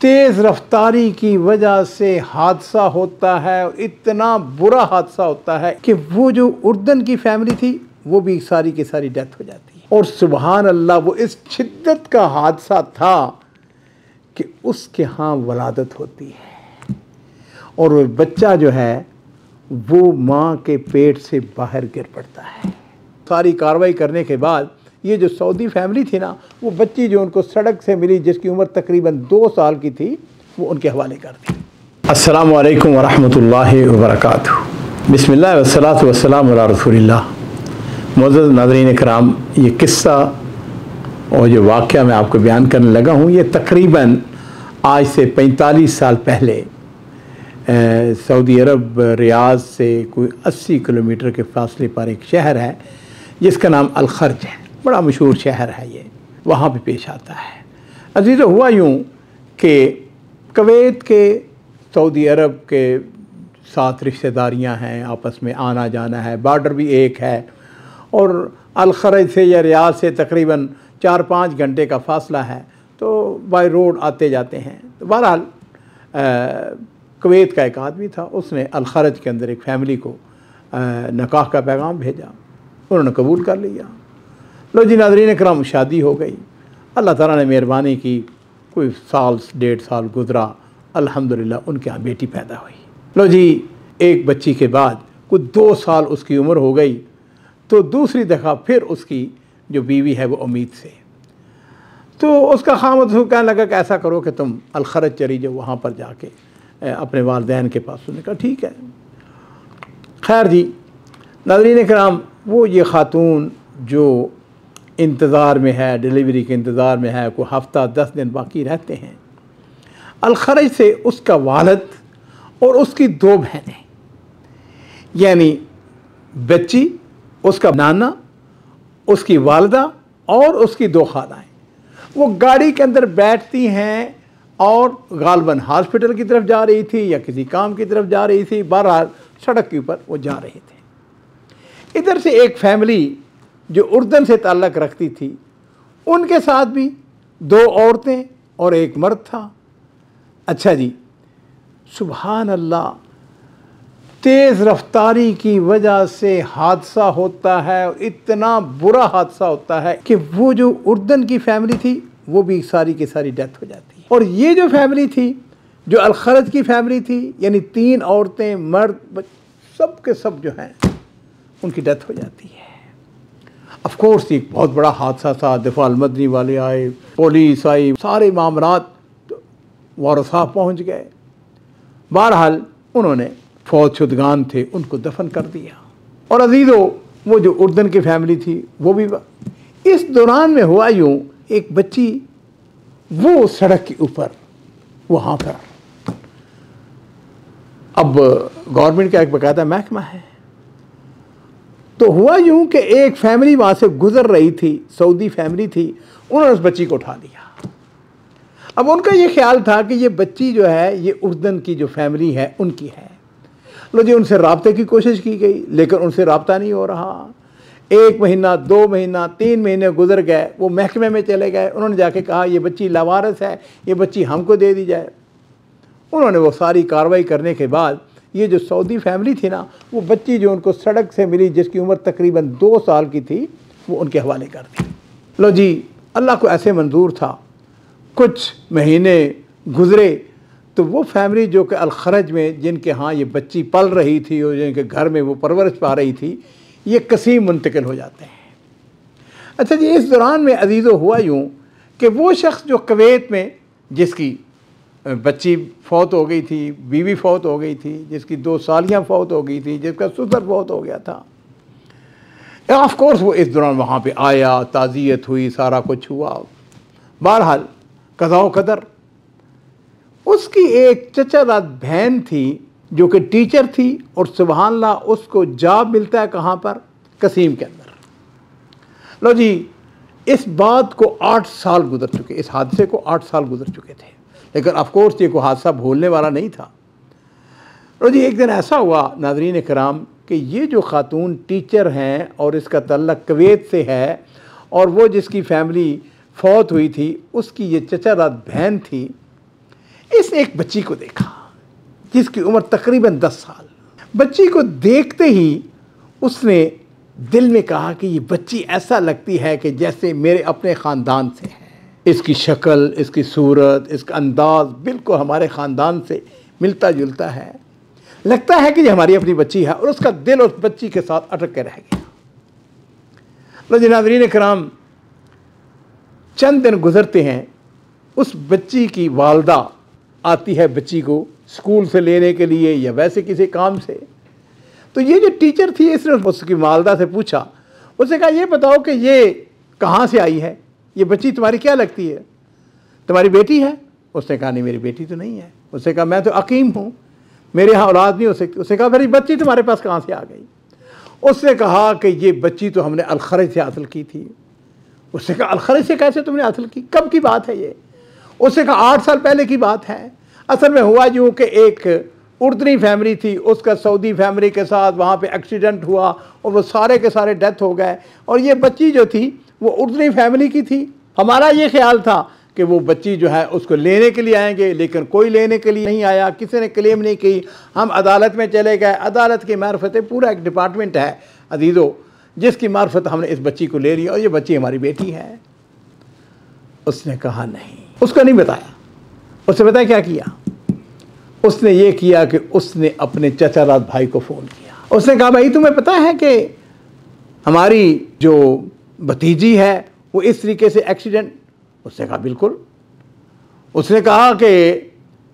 तेज़ रफ्तारी की वजह से हादसा होता है, इतना बुरा हादसा होता है कि वो जो उर्दन की फैमिली थी वो भी सारी की सारी डेथ हो जाती है। और सुबहान अल्लाह, वो इस शिद्दत का हादसा था कि उसके यहाँ वलादत होती है और वो बच्चा जो है वो माँ के पेट से बाहर गिर पड़ता है। सारी कार्रवाई करने के बाद ये जो सऊदी फैमिली थी ना, वो बच्ची जो उनको सड़क से मिली जिसकी उम्र तकरीबन 2 साल की थी, वो उनके हवाले कर दी। अस्सलामु अलैकुम वरहमतुल्लाहि वबरकातुहू। बिस्मिल्लाह वस्सलातु वस्सलामु अला रसूलिल्लाह। मुअज़्ज़ज़ नाज़रीन किराम, ये किस्सा और जो वाक़या मैं आपको बयान करने लगा हूँ, ये तकरीबन आज से 45 साल पहले सऊदी अरब रियाद से कोई 80 किलोमीटर के फासले पर एक शहर है जिसका नाम अल खर्ज है। बड़ा मशहूर शहर है ये, वहाँ पे पेश आता है। अज़ीज़ो, हुआ यूँ कि कुवैत के सऊदी अरब के साथ रिश्तेदारियाँ हैं, आपस में आना जाना है, बॉर्डर भी एक है और अल खर्ज से या रियाद से तकरीबन 4-5 घंटे का फासला है, तो बाय रोड आते जाते हैं। तो बहरहाल कुवैत का एक आदमी था, उसने अल खर्ज के अंदर एक फ़ैमिली को निकाह का पैगाम भेजा, उन्होंने कबूल कर लिया। लो जी नाज़रीन किराम, शादी हो गई। अल्लाह ताला ने मेहरबानी की, कोई साल 1.5 साल गुज़रा, अल्हम्दुलिल्लाह उनके यहाँ बेटी पैदा हुई। लो जी, एक बच्ची के बाद कुछ 2 साल उसकी उम्र हो गई, तो दूसरी दफ़ा फिर उसकी जो बीवी है वो उम्मीद से, तो उसका खामद कहने लगा कि ऐसा करो कि तुम अल खर्ज चली जाओ, वहाँ पर जाके अपने वालिदैन के पास। उसने कहा ठीक है। खैर जी नाज़रीन किराम, वो ये ख़ातून जो इंतज़ार में है, डिलीवरी के इंतज़ार में है, कोई हफ़्ता 10 दिन बाकी रहते हैं, अल खर्ज से उसका वालिद और उसकी 2 बहनें, यानी बच्ची, उसका नाना, उसकी वालदा और उसकी 2 खालाएँ, वो गाड़ी के अंदर बैठती हैं और गालबन हॉस्पिटल की तरफ जा रही थी या किसी काम की तरफ जा रही थी। बहरहाल सड़क के ऊपर वो जा रहे थे। इधर से एक फैमिली जो उर्दन से ताल्लुक़ रखती थी, उनके साथ भी 2 औरतें और एक मर्द था। अच्छा जी, सुभान अल्लाह, तेज़ रफ्तारी की वजह से हादसा होता है, इतना बुरा हादसा होता है कि वो जो उर्दन की फैमिली थी वो भी सारी की सारी डेथ हो जाती है। और ये जो फैमिली थी, जो अल खर्ज की फैमिली थी, यानी 3 औरतें, मर्द, सब के सब जो हैं उनकी डेथ हो जाती है। ऑफ कोर्स एक बहुत बड़ा हादसा था। दिफा अल मदनी वाले आए, पुलिस आई, सारे मामलात वारसा पहुँच गए। बहरहाल उन्होंने फौत शुदगान थे उनको दफन कर दिया। और अजीज़ो, वो जो उर्दन की फैमिली थी वो भी। इस दौरान में हुआ यूँ, एक बच्ची वो सड़क के ऊपर वहाँ पर, अब गवर्नमेंट का एक बाकायदा महकमा है, तो हुआ यूँ कि एक फैमिली वहाँ से गुज़र रही थी, सऊदी फैमिली थी, उन्होंने उस बच्ची को उठा लिया। अब उनका ये ख्याल था कि ये बच्ची जो है ये उर्दन की जो फैमिली है उनकी है। लो जी, उनसे राब्ते की कोशिश की गई लेकिन उनसे राब्ता नहीं हो रहा। 1 महीना, 2 महीना, 3 महीने गुजर गए। वो महकमे में चले गए, उन्होंने जाके कहा ये बच्ची लावारिस है, ये बच्ची हमको दे दी जाए। उन्होंने वो सारी कार्रवाई करने के बाद ये जो सऊदी फैमिली थी ना, वो बच्ची जो उनको सड़क से मिली जिसकी उम्र तकरीबन 2 साल की थी, वो उनके हवाले कर दी। लो जी, अल्लाह को ऐसे मंजूर था, कुछ महीने गुज़रे तो वो फैमिली जो कि अल खर्ज में, जिनके यहाँ ये बच्ची पल रही थी और जिनके घर में वो परवरिश पा रही थी, ये कसीम मुंतकिल हो जाते हैं। अच्छा जी, इस दौरान में अजीज़ो हुआ यूँ कि वो शख्स जो कुवैत में, जिसकी बच्ची फौत हो गई थी, बीवी फौत हो गई थी, जिसकी 2 सालियाँ फौत हो गई थी, जिसका ससुर फौत हो गया था, ऑफ कोर्स वो इस दौरान वहाँ पे आया, ताज़ियत हुई, सारा कुछ हुआ। बहरहाल कज़ा व क़दर, उसकी एक चचादाद बहन थी जो कि टीचर थी और सुभान अल्लाह उसको जॉब मिलता है कहाँ पर, कसीम के अंदर। लो जी, इस बात को 8 साल गुजर चुके, इस हादसे को 8 साल गुजर चुके थे, लेकिन ऑफ कोर्स ये कोई हादसा भूलने वाला नहीं था। लो जी, एक दिन ऐसा हुआ नाज़रीन किराम कि ये जो ख़ातून टीचर हैं और इसका तल्लुक़ कुवैत से है और वो जिसकी फैमिली फौत हुई थी उसकी ये चचादाद बहन थी, इसने एक बच्ची को देखा जिसकी उम्र तकरीबन 10 साल। बच्ची को देखते ही उसने दिल में कहा कि ये बच्ची ऐसा लगती है कि जैसे मेरे अपने ख़ानदान से है। इसकी शक्ल, इसकी सूरत, इसका अंदाज़ बिल्कुल हमारे ख़ानदान से मिलता जुलता है। लगता है कि ये हमारी अपनी बच्ची है। और उसका दिल उस बच्ची के साथ अटक के रह गया। लो जी नाज़रीन किराम, चंद दिन गुज़रते हैं, उस बच्ची की वालदा आती है बच्ची को स्कूल से लेने के लिए या वैसे किसी काम से। तो ये जो टीचर थी इसने उसकी वालदा से पूछा, उसने कहा ये बताओ कि ये कहाँ से आई है, ये बच्ची तुम्हारी क्या लगती है, तुम्हारी बेटी है? उसने कहा नहीं, मेरी बेटी तो नहीं है। उसने कहा मैं तो अकीम हूँ, मेरे यहाँ औलाद नहीं हो सकती। उसने कहा मेरी बच्ची तुम्हारे पास कहाँ से आ गई? उसने कहा कि ये बच्ची तो हमने अलखरज से हासिल की थी। उसने कहा अलखरज से कैसे तुमने हासिल की, कब की बात है ये? उसने कहा 8 साल पहले की बात है। असल में हुआ यूँ कि एक उर्दनी फैमिली थी, उसका सऊदी फैमिली के साथ वहाँ पे एक्सीडेंट हुआ और वो सारे के सारे डेथ हो गए। और ये बच्ची जो थी वो उर्दनी फैमिली की थी। हमारा ये ख्याल था कि वो बच्ची जो है उसको लेने के लिए आएंगे, लेकिन कोई लेने के लिए नहीं आया, किसी ने क्लेम नहीं की। हम अदालत में चले गए। अदालत की मार्फत पूरा एक डिपार्टमेंट है अजीज़ों, जिसकी मार्फत हमने इस बच्ची को ले लिया और ये बच्ची हमारी बेटी है। उसने कहा नहीं, उसको नहीं बताया। उसने बताया क्या किया? उसने ये किया कि उसने अपने चचा रात भाई को फ़ोन किया। उसने कहा भाई तुम्हें पता है कि हमारी जो भतीजी है वो इस तरीके से एक्सीडेंट? उसने कहा बिल्कुल। उसने कहा कि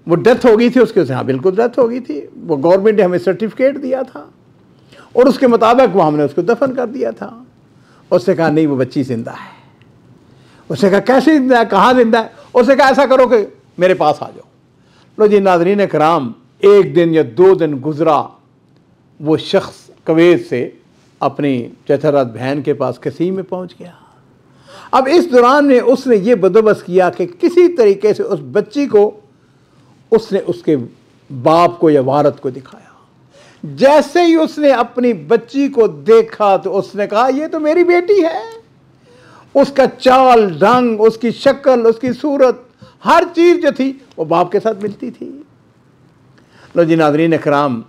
वो डेथ हो गई थी उसके? उसने हाँ बिल्कुल डेथ हो गई थी, वो गवर्नमेंट ने हमें सर्टिफिकेट दिया था और उसके मुताबिक वो हमने उसको दफन कर दिया था। उसने कहा नहीं, वो बच्ची जिंदा है। उसने कहा कैसे जिंदा है, कहाँ जिंदा है? उसने कहा ऐसा करो कि मेरे पास आ जाओ। लो जी नाज़रीन कराम, 1 दिन या 2 दिन गुजरा, वो शख्स कुवैत से अपनी चचेरा बहन के पास कसीम में पहुंच गया। अब इस दौरान में उसने ये बंदोबस्त किया कि किसी तरीके से उस बच्ची को उसने उसके बाप को या वारद को दिखाया। जैसे ही उसने अपनी बच्ची को देखा तो उसने कहा ये तो मेरी बेटी है। उसका चाल ढंग, उसकी शक्ल, उसकी सूरत, हर चीज़ जो थी वो बाप के साथ मिलती थी। लो जी नाज़रीन इकराम,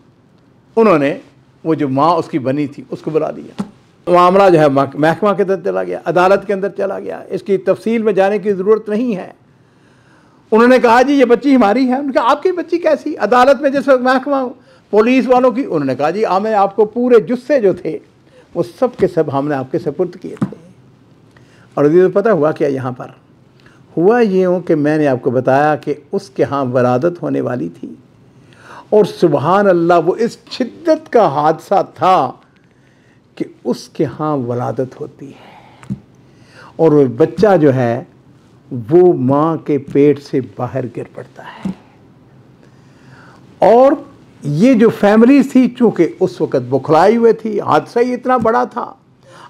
उन्होंने वो जो माँ उसकी बनी थी उसको बुला लिया। मामला जो है महकमा के अंदर चला गया, अदालत के अंदर चला गया। इसकी तफसील में जाने की ज़रूरत नहीं है। उन्होंने कहा जी ये बच्ची हमारी है। उन्होंने कहा आपकी बच्ची कैसी? अदालत में जिस वक्त महकमा पुलिस वालों की, उन्होंने कहा जी हमें आपको पूरे जुस्से जो थे वो सब के सब हमने आपके सुपुर्द किए थे। और ये तो पता हुआ क्या यहाँ पर हुआ ये हो कि मैंने आपको बताया कि उसके यहाँ वलादत होने वाली थी और सुबहान अल्लाह वो इस शिद्दत का हादसा था कि उसके यहाँ वलादत होती है और वो बच्चा जो है वो माँ के पेट से बाहर गिर पड़ता है। और ये जो फैमिली थी चूँकि उस वक़्त बुखलाई हुए थी, हादसा ही इतना बड़ा था।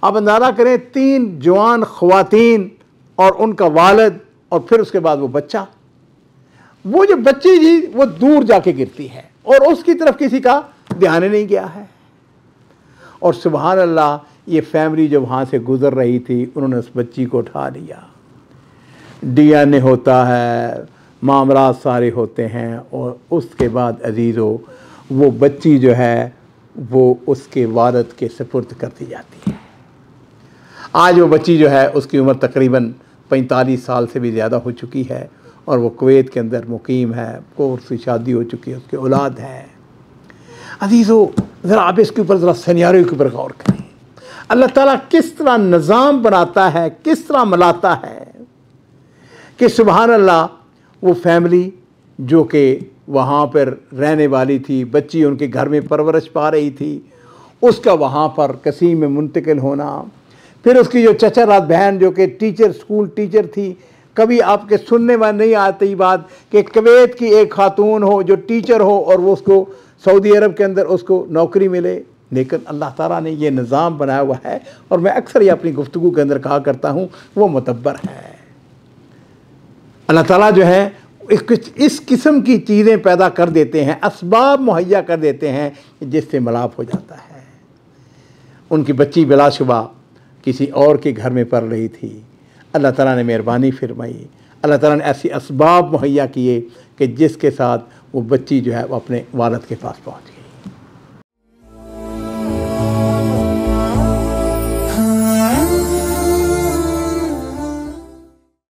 अब अंदाज़ा करें 3 जवान ख़वातीन और उनका वालिद और फिर उसके बाद वो बच्चा। वो जो बच्ची जी वो दूर जाके गिरती है और उसकी तरफ किसी का ध्यान नहीं गया है। और सुबहान अल्लाह ये फैमिली जो वहाँ से गुज़र रही थी उन्होंने उस बच्ची को उठा लिया। DNA होता है, मामलात सारे होते हैं और उसके बाद अजीज़ों वो बच्ची जो है वो उसके वालिद के सुपुर्द कर दी जाती है। आज वो बच्ची जो है उसकी उम्र तकरीबन 45 साल से भी ज़्यादा हो चुकी है और वो कुवैत के अंदर मुकीम है, कोर्स की शादी हो चुकी है, उसके औलाद है। अजीज़ों ज़रा आप इसके ऊपर ज़रा सिनेरियो के ऊपर गौर करें। अल्लाह ताला किस तरह निज़ाम बनाता है, किस तरह मिलाता है कि सुबहान अल्लाह वो फैमिली जो कि वहाँ पर रहने वाली थी, बच्ची उनके घर में परवरिश पा रही थी, उसका वहाँ पर कसीम में मुंतकिल होना। फिर उसकी जो चचा रात बहन जो कि टीचर, स्कूल टीचर थी, कभी आपके सुनने में नहीं आती बात कि कुवैत की एक खातून हो जो टीचर हो और वो उसको सऊदी अरब के अंदर उसको नौकरी मिले। लेकिन अल्लाह ताला ने ये निज़ाम बनाया हुआ है और मैं अक्सर ये अपनी गुफ्तगू के अंदर कहा करता हूँ वो मुतब्बर है। अल्लाह ताला जो है इस किस्म की चीज़ें पैदा कर देते हैं, असबाब मुहैया कर देते हैं जिससे मिलाप हो जाता है। उनकी बच्ची बिलाशुबा किसी और के घर में पढ़ रही थी। अल्लाह ताला ने मेहरबानी फरमाई, अल्लाह ताला ने ऐसी असबाब मुहैया किए कि जिसके साथ वो बच्ची जो है वो अपने वालिद के पास पहुँचे।